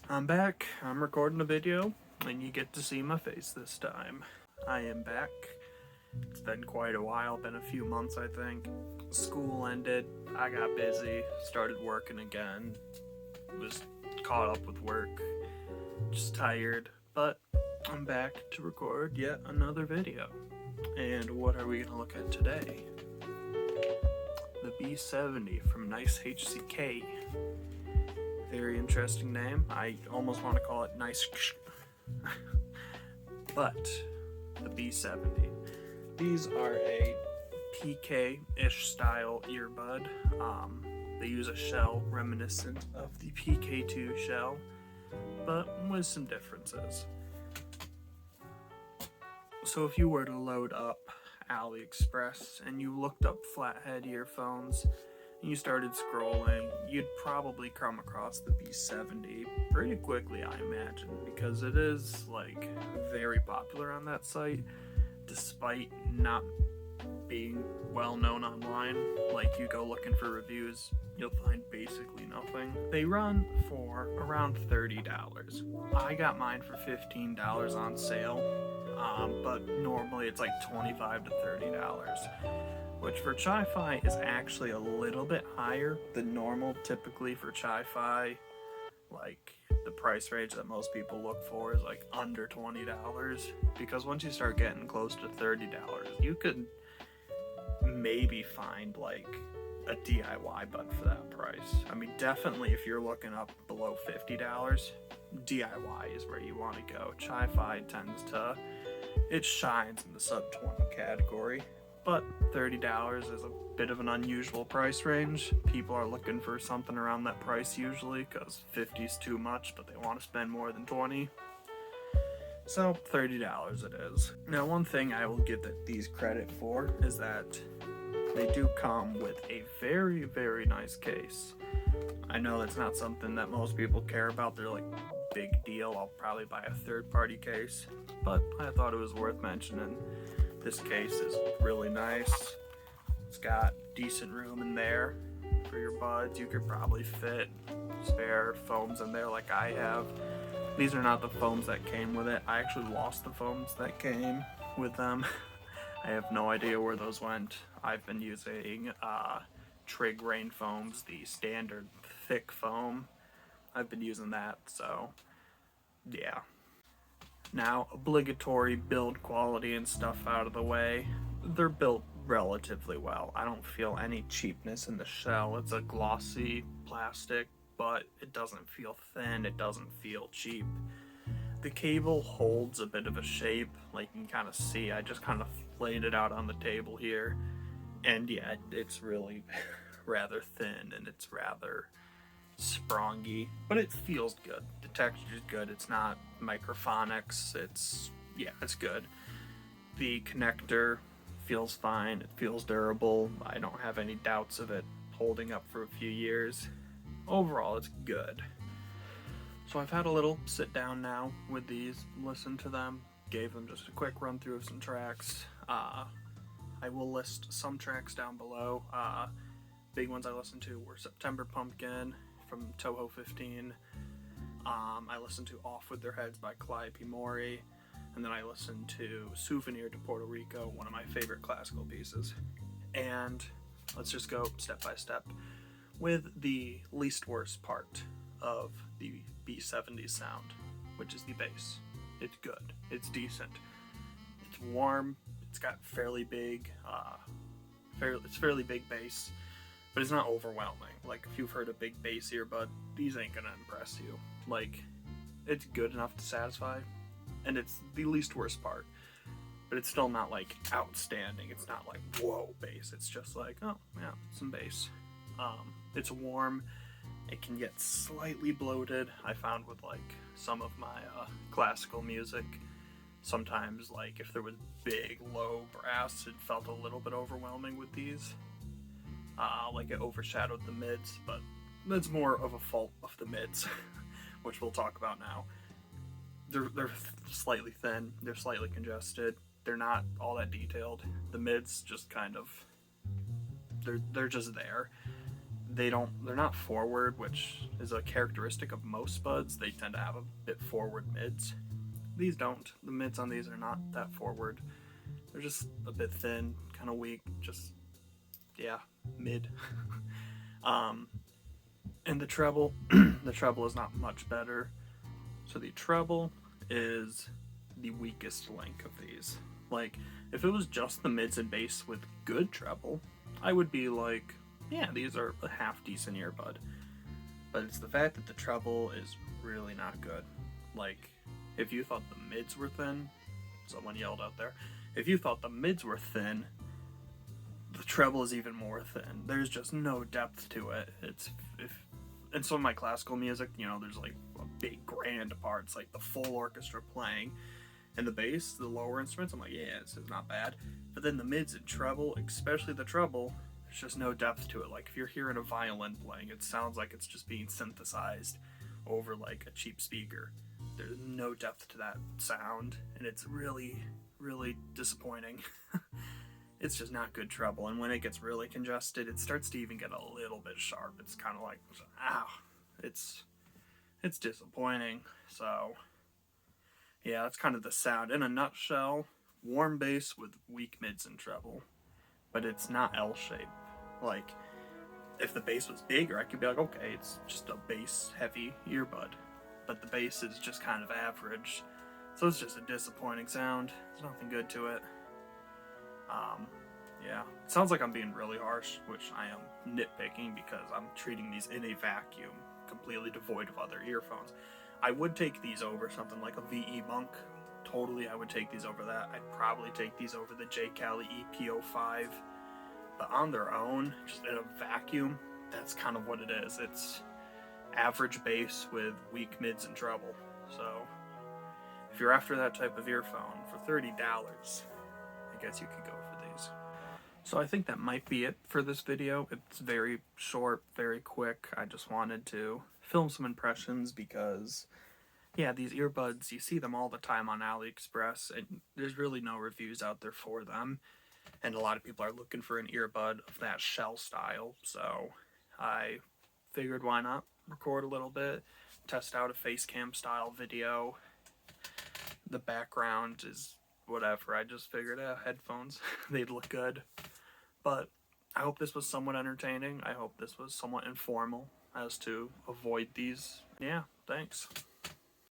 I'm back. I'm recording a video, and you get to see my face this time. I am back. It's been quite a while, been a few months I think. School ended, I got busy, started working again, was caught up with work, just tired, but I'm back to record yet another video. And what are we going to look at today? The B70 from NiceHCK. Very interesting name. I almost want to call it NiceHCK. But the B70. These are a PK-ish style earbud. They use a shell reminiscent of the PK2 shell, but with some differences. So if you were to load up AliExpress and you looked up flathead earphones and you started scrolling, you'd probably come across the B70 pretty quickly, I imagine, because it is like very popular on that site, despite not being well known online. Like, you go looking for reviews, you'll find basically nothing. They run for around $30. I got mine for $15 on sale, but normally it's like $25 to $30, which for Chi-Fi is actually a little bit higher than normal. Typically for Chi-Fi, like, the price range that most people look for is like under $20, because once you start getting close to $30, you could maybe find like a DIY bud for that price. I mean, definitely if you're looking up below $50, DIY is where you want to go. Chi-Fi tends to, it shines in the sub 20 category, but $30 is a bit of an unusual price range. People are looking for something around that price usually, because 50 is too much, but they want to spend more than 20. So $30 it is. Now, one thing I will give these credit for is that they do come with a very, very nice case. I know that's not something that most people care about. They're like, big deal, I'll probably buy a third-party case, but I thought it was worth mentioning. This case is really nice. It's got decent room in there for your buds. You could probably fit spare foams in there like I have. These are not the foams that came with it. I actually lost the foams that came with them. I have no idea where those went. I've been using Trig Rain foams, the standard thick foam. I've been using that, so yeah. Now, obligatory build quality and stuff out of the way, they're built relatively well. I don't feel any cheapness in the shell. It's a glossy plastic, but it doesn't feel thin, it doesn't feel cheap. The cable holds a bit of a shape, like you can kind of see. I just kind of laid it out on the table here, and yeah, it's really rather thin and it's rather sprongy, but it feels good. The texture is good. It's not microphonics. It's good. The connector feels fine. It feels durable. I don't have any doubts of it holding up for a few years. Overall, it's good. So I've had a little sit down now with these, listened to them, gave them just a quick run through of some tracks. I will list some tracks down below. Big ones I listened to were September Pumpkin from Toho 15. I listened to Off With Their Heads by Clyde P. Morey, and then I listened to Souvenir to Puerto Rico, one of my favorite classical pieces. And let's just go step by step with the least worst part of the B70 sound, which is the bass. It's good, it's decent, it's warm, it's got fairly big bass, but it's not overwhelming. Like, if you've heard a big bass earbud, these ain't gonna impress you. Like, it's good enough to satisfy, and it's the least worst part, but it's still not like outstanding. It's not like whoa bass. It's just like, oh yeah, some bass. It's warm. It can get slightly bloated. I found with like some of my classical music, sometimes like if there was big low brass, it felt a little bit overwhelming with these. Like it overshadowed the mids, but that's more of a fault of the mids, which we'll talk about now. They're slightly thin, they're slightly congested, they're not all that detailed. The mids just kind of, they're just there. they're not forward, which is a characteristic of most buds. They tend to have a bit forward mids. These don't. The mids on these are not that forward. They're just a bit thin, kind of weak, just, yeah, mid. And the treble, the treble is not much better. So the treble is the weakest link of these. Like, if it was just the mids and bass with good treble, I would be like, yeah, these are a half decent earbud. But it's the fact that the treble is really not good. Like, if you thought the mids were thin, someone yelled out there, if you thought the mids were thin, the treble is even more thin. There's just no depth to it. In some of my classical music, you know, there's like a big grand parts, like the full orchestra playing, and the bass, the lower instruments, I'm like, yeah, this is not bad. But then the mids and treble, especially the treble, there's just no depth to it. Like, if you're hearing a violin playing, it sounds like it's just being synthesized over like a cheap speaker. There's no depth to that sound, and it's really, really disappointing. It's just not good treble, and when it gets really congested, it starts to even get a little bit sharp. It's kind of like, ow, it's disappointing. So yeah, that's kind of the sound in a nutshell. Warm bass with weak mids and treble, but it's not L-shaped. Like, if the bass was bigger, I could be like, okay, it's just a bass heavy earbud, but the bass is just kind of average, so it's just a disappointing sound. There's nothing good to it. Yeah, it sounds like I'm being really harsh, which I am nitpicking because I'm treating these in a vacuum, completely devoid of other earphones. I would take these over something like a VE Monk. Totally, I would take these over that. I'd probably take these over the J. Cali EP05. But on their own, just in a vacuum, that's kind of what it is. It's average bass with weak mids and treble. So if you're after that type of earphone for $30, I guess you could go for these. So I think that might be it for this video. It's very short, very quick. I just wanted to film some impressions because, yeah, these earbuds, you see them all the time on AliExpress, and there's really no reviews out there for them. And a lot of people are looking for an earbud of that shell style, so I figured why not record a little bit, test out a face cam style video. The background is whatever. I just figured headphones, they'd look good. But I hope this was somewhat entertaining. I hope this was somewhat informal as to avoid these. Yeah, thanks.